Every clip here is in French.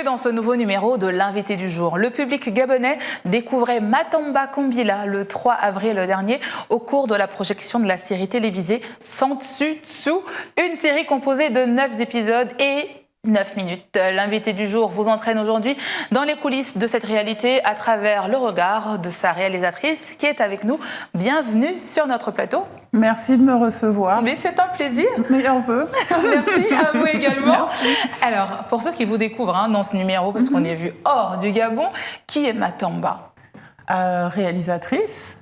dans ce nouveau numéro de l'invité du jour. Le public gabonais découvrait Matamba Kombila le 3 avril dernier au cours de la projection de la série télévisée Sansu Tsu, une série composée de 9 épisodes et 9 minutes. L'invité du jour vous entraîne aujourd'hui dans les coulisses de cette réalité à travers le regard de sa réalisatrice qui est avec nous. Bienvenue sur notre plateau. Merci de me recevoir. Mais c'est un plaisir. Meilleur vœu. Merci à vous également. Merci. Alors, pour ceux qui vous découvrent dans ce numéro, parce qu'on est vu hors du Gabon, qui est Matamba ? Réalisatrice,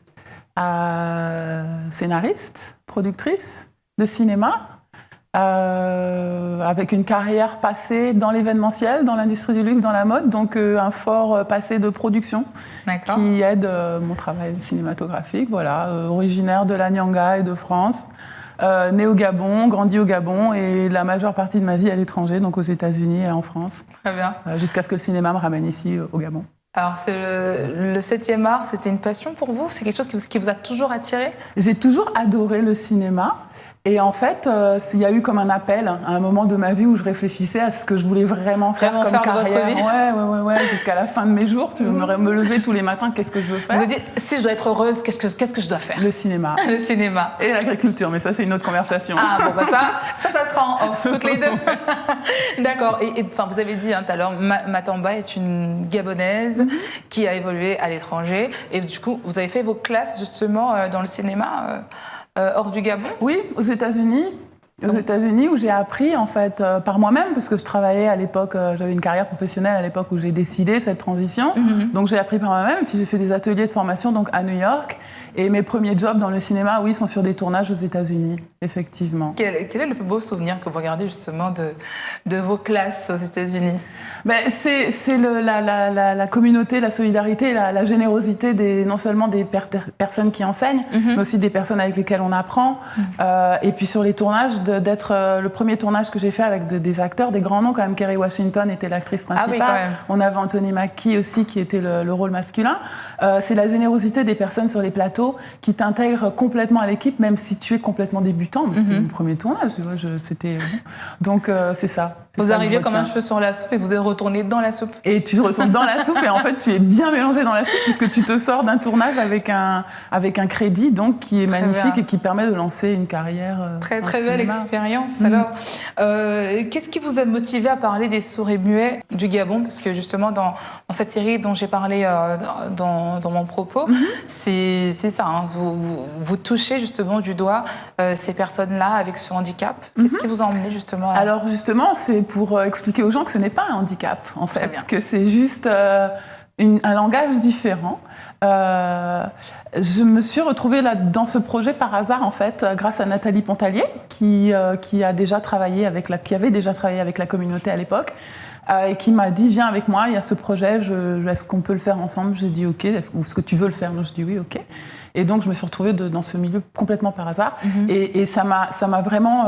scénariste, productrice de cinéma. Avec une carrière passée dans l'événementiel, dans l'industrie du luxe, dans la mode, donc un fort passé de production qui aide mon travail cinématographique. Voilà, originaire de la Nyanga et de France, née au Gabon, grandi au Gabon et la majeure partie de ma vie à l'étranger, donc aux États-Unis et en France. Très bien. Jusqu'à ce que le cinéma me ramène ici au Gabon. Alors, c'est le 7e art, c'était une passion pour vous ? C'est quelque chose qui vous a toujours attiré ? J'ai toujours adoré le cinéma. Et en fait, il y a eu comme un appel à un moment de ma vie où je réfléchissais à ce que je voulais vraiment faire comme carrière. De votre vie. Ouais, jusqu'à la fin de mes jours. Tu veux me lever tous les matins, qu'est-ce que je veux faire ? Vous avez dit, si je dois être heureuse, qu'est-ce que je dois faire ? Le cinéma. Le cinéma. Et l'agriculture, mais ça, c'est une autre conversation. Ah bon, ça sera en off, toutes les deux. D'accord. Et vous avez dit tout à l'heure, Matamba est une Gabonaise qui a évolué à l'étranger. Et du coup, vous avez fait vos classes justement dans le cinéma hors du Gabon ? Oui, aux États-Unis. Aux États-Unis, où j'ai appris en fait par moi-même, parce que je travaillais à l'époque, j'avais une carrière professionnelle à l'époque où j'ai décidé cette transition. Donc j'ai appris par moi-même, et puis j'ai fait des ateliers de formation donc à New York. Et mes premiers jobs dans le cinéma, oui, sont sur des tournages aux États-Unis, effectivement. Quel est le plus beau souvenir que vous regardez justement de vos classes aux États-Unis ? C'est la communauté, la solidarité, la générosité non seulement des personnes qui enseignent, mais aussi des personnes avec lesquelles on apprend. Et puis sur les tournages, d'être le premier tournage que j'ai fait avec des acteurs, des grands noms quand même. Kerry Washington était l'actrice principale. Ah oui, quand même. On avait Anthony Mackie aussi qui était le rôle masculin. C'est la générosité des personnes sur les plateaux qui t'intègrent complètement à l'équipe, même si tu es complètement débutant. C'était mon premier tournage, tu vois, c'était donc c'est ça. Vous arriviez comme un cheveu sur la soupe et vous êtes retourné dans la soupe. Et tu retournes dans la soupe et en fait tu es bien mélangé dans la soupe puisque tu te sors d'un tournage avec un crédit donc qui est magnifique et qui permet de lancer une carrière. Très belle expérience. Alors, qu'est-ce qui vous a motivé à parler des sourds et muets du Gabon ? Parce que justement dans cette série dont j'ai parlé dans mon propos, c'est ça. Vous touchez justement du doigt ces personnes-là avec ce handicap. Qu'est-ce qui vous a emmené justement Alors justement, c'est pour expliquer aux gens que ce n'est pas un handicap, en fait, que c'est juste un langage différent. Je me suis retrouvée dans ce projet par hasard, en fait, grâce à Nathalie Pontalier, qui avait déjà travaillé avec la communauté à l'époque, et qui m'a dit, viens avec moi, il y a ce projet, est-ce qu'on peut le faire ensemble ? J'ai dit, ok, est-ce que tu veux le faire ? Je dis oui, ok. Et donc, je me suis retrouvée dans ce milieu complètement par hasard. Et ça m'a vraiment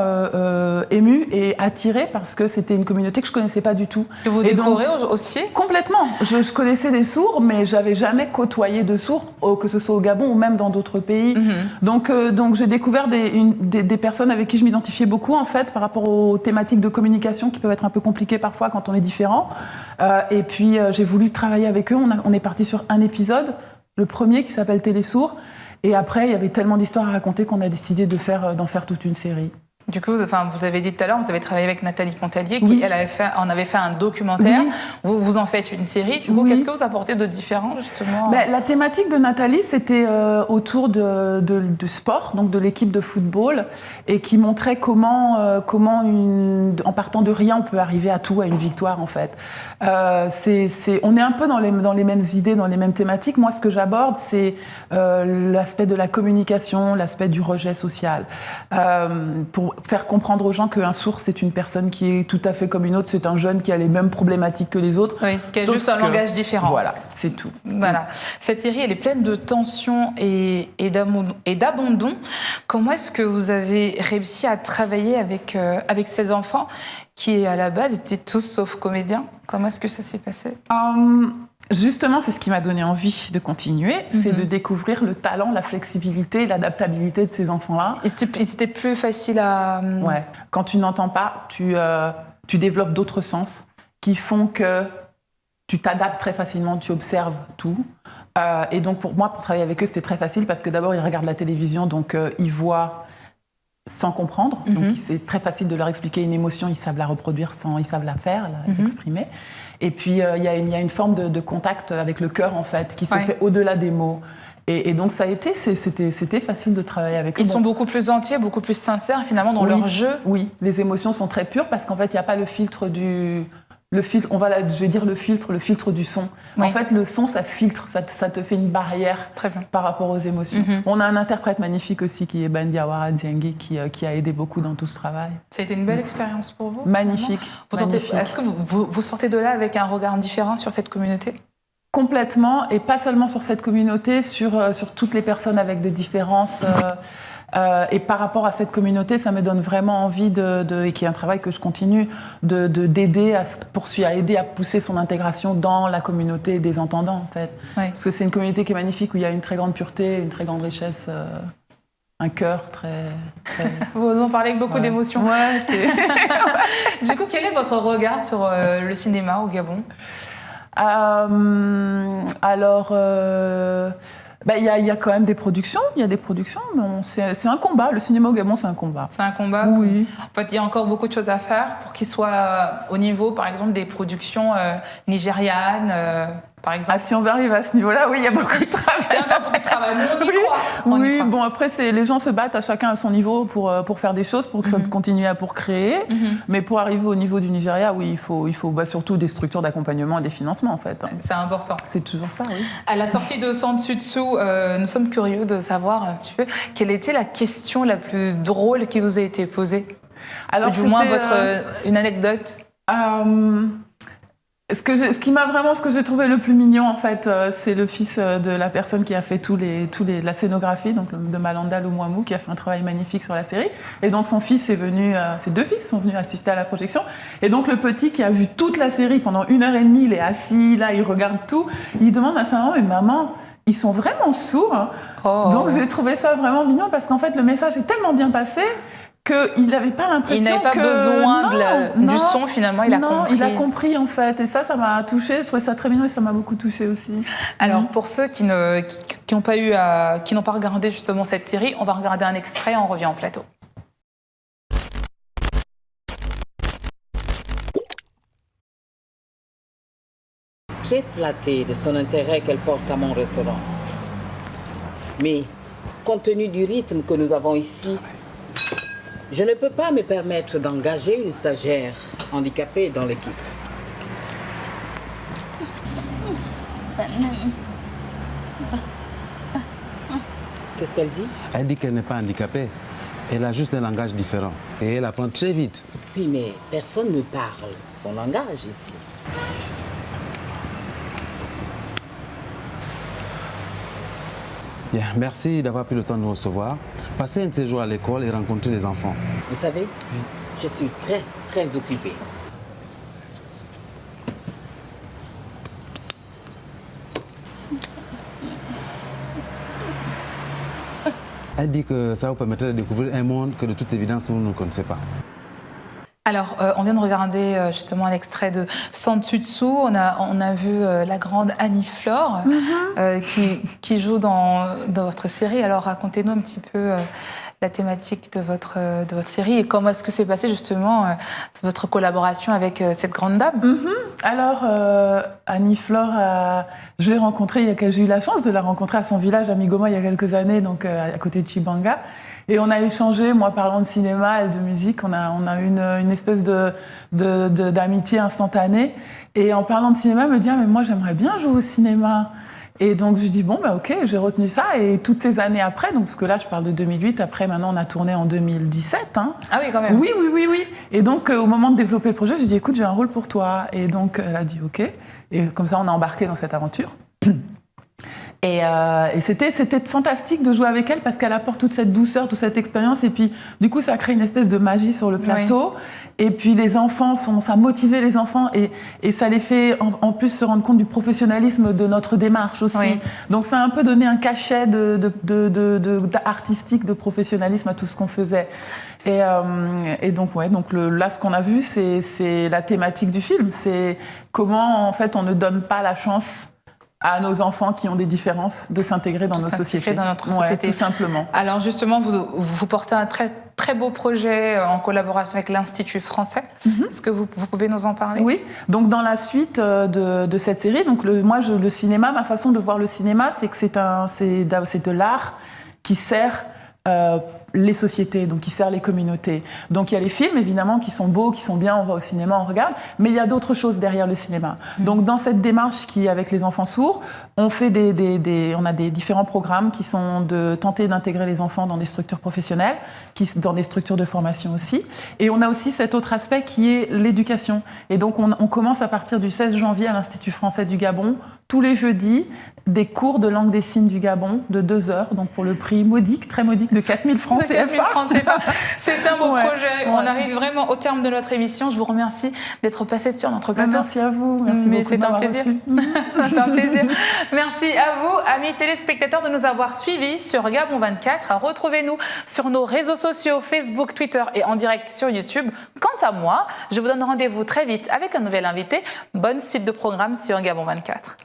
émue et attirée parce que c'était une communauté que je ne connaissais pas du tout. Que vous découvrez aussi ? Complètement. Je connaissais des sourds, mais je n'avais jamais côtoyé de sourds, que ce soit au Gabon ou même dans d'autres pays. Donc j'ai découvert des personnes avec qui je m'identifiais beaucoup, en fait, par rapport aux thématiques de communication qui peuvent être un peu compliquées parfois quand on est différent. Et puis, j'ai voulu travailler avec eux. On est parti sur un épisode, le premier qui s'appelle Télésourds. Et après, il y avait tellement d'histoires à raconter qu'on a décidé d'en faire toute une série. Du coup, vous avez dit tout à l'heure, vous avez travaillé avec Nathalie Pontalier, qui elle en avait fait un documentaire. Vous en faites une série. Du coup, qu'est-ce que vous apportez de différent, justement ? La thématique de Nathalie, c'était autour de sport, donc de l'équipe de football, et qui montrait comment en partant de rien, on peut arriver à tout, à une victoire, en fait. On est un peu dans les mêmes idées, dans les mêmes thématiques. Moi, ce que j'aborde, c'est l'aspect de la communication, l'aspect du rejet social. Pour faire comprendre aux gens qu'un sourd, c'est une personne qui est tout à fait comme une autre, c'est un jeune qui a les mêmes problématiques que les autres. Oui, qui a juste un langage différent. Voilà, c'est tout. Voilà. Cette série, elle est pleine de tensions et d'abandon. Comment est-ce que vous avez réussi à travailler avec ces enfants qui, à la base, étaient tous sauf comédiens ? Comment est-ce que ça s'est passé ? Justement, c'est ce qui m'a donné envie de continuer, c'est de découvrir le talent, la flexibilité, l'adaptabilité de ces enfants-là. C'était plus facile à... Ouais. Quand tu n'entends pas, tu développes d'autres sens qui font que tu t'adaptes très facilement, tu observes tout. Et donc pour moi, pour travailler avec eux, c'était très facile parce que d'abord, ils regardent la télévision, donc ils voient sans comprendre. Donc c'est très facile de leur expliquer une émotion, ils savent la reproduire ils savent la faire, l'exprimer. Et puis il y a une forme de contact avec le cœur en fait, qui se fait au-delà des mots. Et donc ça a été, c'était facile de travailler avec eux. Ils sont beaucoup plus entiers, beaucoup plus sincères finalement dans leur jeu. Oui, les émotions sont très pures parce qu'en fait il n'y a pas le filtre je vais dire le filtre du son. Oui. En fait, le son, ça filtre, ça te fait une barrière par rapport aux émotions. On a un interprète magnifique aussi qui est Ben Diawara Diengui qui a aidé beaucoup dans tout ce travail. Ça a été une belle expérience pour vous? Magnifique. Est-ce que vous sortez de là avec un regard différent sur cette communauté? Complètement, et pas seulement sur cette communauté, sur toutes les personnes avec des différences. Et par rapport à cette communauté, ça me donne vraiment envie et qui est un travail que je continue, d'aider à aider à pousser son intégration dans la communauté des entendants, en fait. Oui. Parce que c'est une communauté qui est magnifique, où il y a une très grande pureté, une très grande richesse, un cœur très... Vous en parlez avec beaucoup d'émotion. Ouais, Du coup, quel est votre regard sur le cinéma au Gabon? Alors... il y a quand même des productions, mais c'est un combat. Le cinéma au Gabon, c'est un combat. C'est un combat? Oui. En fait, il y a encore beaucoup de choses à faire pour qu'il soit au niveau, par exemple, des productions nigérianes, par exemple. Si on arrive à ce niveau-là, oui, il y a beaucoup de travail. Il y a encore beaucoup de travail, mais on y croit. Oui, bon, après, les gens se battent à chacun à son niveau pour faire des choses, pour continuer pour créer. Mais pour arriver au niveau du Nigeria, oui, il faut surtout des structures d'accompagnement et des financements, en fait. C'est important. C'est toujours ça, oui. À la sortie de Sans Dessus Dessous, nous sommes curieux de savoir un petit peu quelle était la question la plus drôle qui vous a été posée. Alors, ou du moins une anecdote. Ce que j'ai trouvé le plus mignon, en fait, c'est le fils de la personne qui a fait la scénographie, donc de Malanda Lumwamou, qui a fait un travail magnifique sur la série. Et donc son fils ses deux fils sont venus assister à la projection. Et donc le petit qui a vu toute la série pendant 1h30, il est assis, là, il regarde tout. Il demande à sa maman, mais maman, ils sont vraiment sourds. Donc j'ai trouvé ça vraiment mignon parce qu'en fait, le message est tellement bien passé qu'il n'avait pas l'impression il n'avait pas besoin du son, finalement, il a compris. Il a compris, en fait. Et ça m'a touchée. Je trouvais ça très mignon et ça m'a beaucoup touchée aussi. Alors, pour ceux qui n'ont pas regardé justement cette série, on va regarder un extrait et on revient en plateau. Très flattée de son intérêt qu'elle porte à mon restaurant. Mais, compte tenu du rythme que nous avons ici, je ne peux pas me permettre d'engager une stagiaire handicapée dans l'équipe. Qu'est-ce qu'elle dit? Elle dit qu'elle n'est pas handicapée. Elle a juste un langage différent. Et elle apprend très vite. Oui, mais personne ne parle son langage ici. Bien, merci d'avoir pris le temps de nous recevoir. Passez un séjour à l'école et rencontrer les enfants. Vous savez, je suis très, très occupée. Elle dit que ça vous permettrait de découvrir un monde que de toute évidence vous ne connaissez pas. Alors, on vient de regarder justement un extrait de Sans Dessus Dessous. On a vu la grande Annie Flore qui joue dans votre série. Alors, racontez-nous un petit peu la thématique de votre série et comment est-ce que s'est passé justement votre collaboration avec cette grande dame. Alors, Annie Flore, je l'ai rencontrée, j'ai eu la chance de la rencontrer à son village à Migoma il y a quelques années, donc à côté de Chibanga. Et on a échangé, moi parlant de cinéma, elle de musique, on a eu une espèce d'amitié instantanée. Et en parlant de cinéma, elle me dit « Ah, mais moi j'aimerais bien jouer au cinéma ». Et donc je lui dis « Bon, bah ok, j'ai retenu ça ». Et toutes ces années après, donc, parce que là je parle de 2008, après maintenant on a tourné en 2017. Hein. Ah oui, quand même. Oui. Et donc au moment de développer le projet, je lui ai dit « Écoute, j'ai un rôle pour toi ». Et donc elle a dit « Ok ». Et comme ça on a embarqué dans cette aventure. Et c'était fantastique de jouer avec elle parce qu'elle apporte toute cette douceur, toute cette expérience. Et puis, du coup, ça crée une espèce de magie sur le plateau. Oui. Et puis, les enfants, ça motivait les enfants et ça les fait en plus se rendre compte du professionnalisme de notre démarche aussi. Oui. Donc, ça a un peu donné un cachet artistique, de professionnalisme à tout ce qu'on faisait. Et donc, là, ce qu'on a vu, c'est la thématique du film. C'est comment, en fait, on ne donne pas la chance à nos enfants qui ont des différences de s'intégrer dans nos sociétés. Dans notre société. Tout simplement. Alors justement, vous portez un très, très beau projet en collaboration avec l'Institut français. Est-ce que vous pouvez nous en parler? Oui, donc dans la suite de cette série, donc le cinéma, ma façon de voir le cinéma, c'est que c'est de l'art qui sert les sociétés, donc qui sert les communautés. Donc il y a les films, évidemment, qui sont beaux, qui sont bien, on va au cinéma, on regarde, mais il y a d'autres choses derrière le cinéma. Donc dans cette démarche qui est avec les enfants sourds, on fait on a des différents programmes qui sont de tenter d'intégrer les enfants dans des structures professionnelles, dans des structures de formation aussi. Et on a aussi cet autre aspect qui est l'éducation. Et donc on commence à partir du 16 janvier à l'Institut français du Gabon, tous les jeudis, des cours de langue des signes du Gabon de 2 heures, donc pour le prix modique, très modique de 4 000 francs CFA. C'est un beau projet. On arrive vraiment au terme de notre émission. Je vous remercie d'être passé sur notre plateau. Merci à vous. Merci beaucoup. C'est un plaisir. C'est un plaisir. Merci à vous, amis téléspectateurs, de nous avoir suivis sur Gabon 24. Retrouvez-nous sur nos réseaux sociaux, Facebook, Twitter et en direct sur YouTube. Quant à moi, je vous donne rendez-vous très vite avec un nouvel invité. Bonne suite de programme sur Gabon 24.